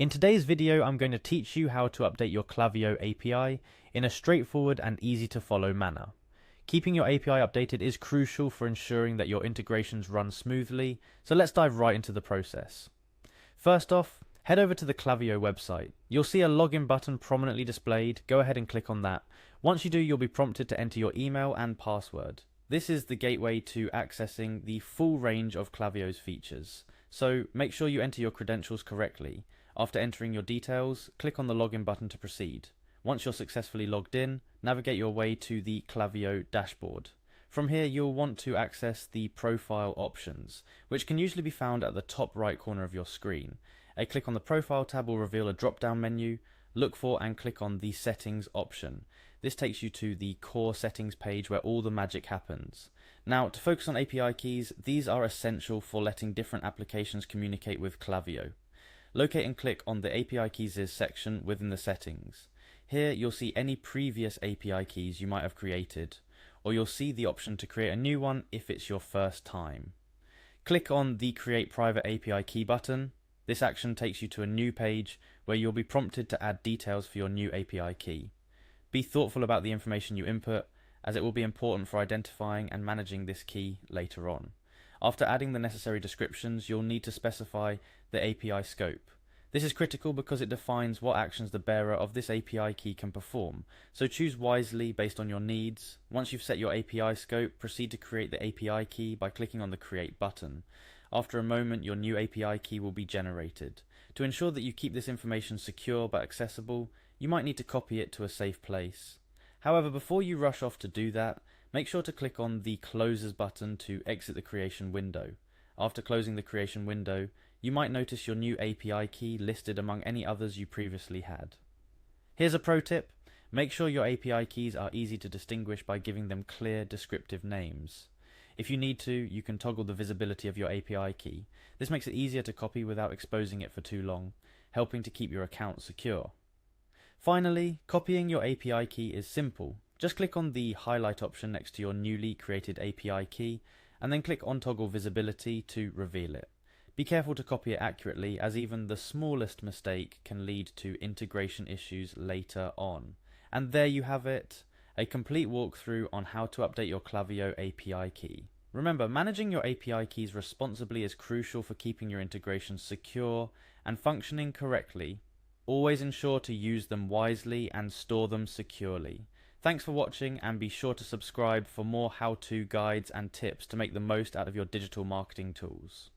In today's video, I'm going to teach you how to update your Klaviyo API in a straightforward and easy to follow manner. Keeping your API updated is crucial for ensuring that your integrations run smoothly, so let's dive right into the process. First off, head over to the Klaviyo website. You'll see a login button prominently displayed. Go ahead and click on that. Once you do, you'll be prompted to enter your email and password. This is the gateway to accessing the full range of Klaviyo's features, so make sure you enter your credentials correctly. After entering your details, click on the login button to proceed. Once you're successfully logged in, navigate your way to the Klaviyo dashboard. From here, you'll want to access the profile options, which can usually be found at the top right corner of your screen. A click on the profile tab will reveal a drop-down menu. Look for and click on the settings option. This takes you to the core settings page where all the magic happens. Now, to focus on API keys, these are essential for letting different applications communicate with Klaviyo. Locate and click on the API keys section within the settings. Here you'll see any previous API keys you might have created, or you'll see the option to create a new one if it's your first time. Click on the Create Private API Key button. This action takes you to a new page where you'll be prompted to add details for your new API key. Be thoughtful about the information you input, as it will be important for identifying and managing this key later on. After adding the necessary descriptions, you'll need to specify the API scope. This is critical because it defines what actions the bearer of this API key can perform, so choose wisely based on your needs. Once you've set your API scope, proceed to create the API key by clicking on the Create button. After a moment, your new API key will be generated. To ensure that you keep this information secure but accessible, you might need to copy it to a safe place. However, before you rush off to do that, make sure to click on the Closes button to exit the creation window. After closing the creation window, you might notice your new API key listed among any others you previously had. Here's a pro tip. Make sure your API keys are easy to distinguish by giving them clear, descriptive names. If you need to, you can toggle the visibility of your API key. This makes it easier to copy without exposing it for too long, helping to keep your account secure. Finally, copying your API key is simple. Just click on the highlight option next to your newly created API key, and then click on Toggle Visibility to reveal it. Be careful to copy it accurately, as even the smallest mistake can lead to integration issues later on. And there you have it, a complete walkthrough on how to update your Klaviyo API key. Remember, managing your API keys responsibly is crucial for keeping your integrations secure and functioning correctly. Always ensure to use them wisely and store them securely. Thanks for watching, and be sure to subscribe for more how-to guides and tips to make the most out of your digital marketing tools.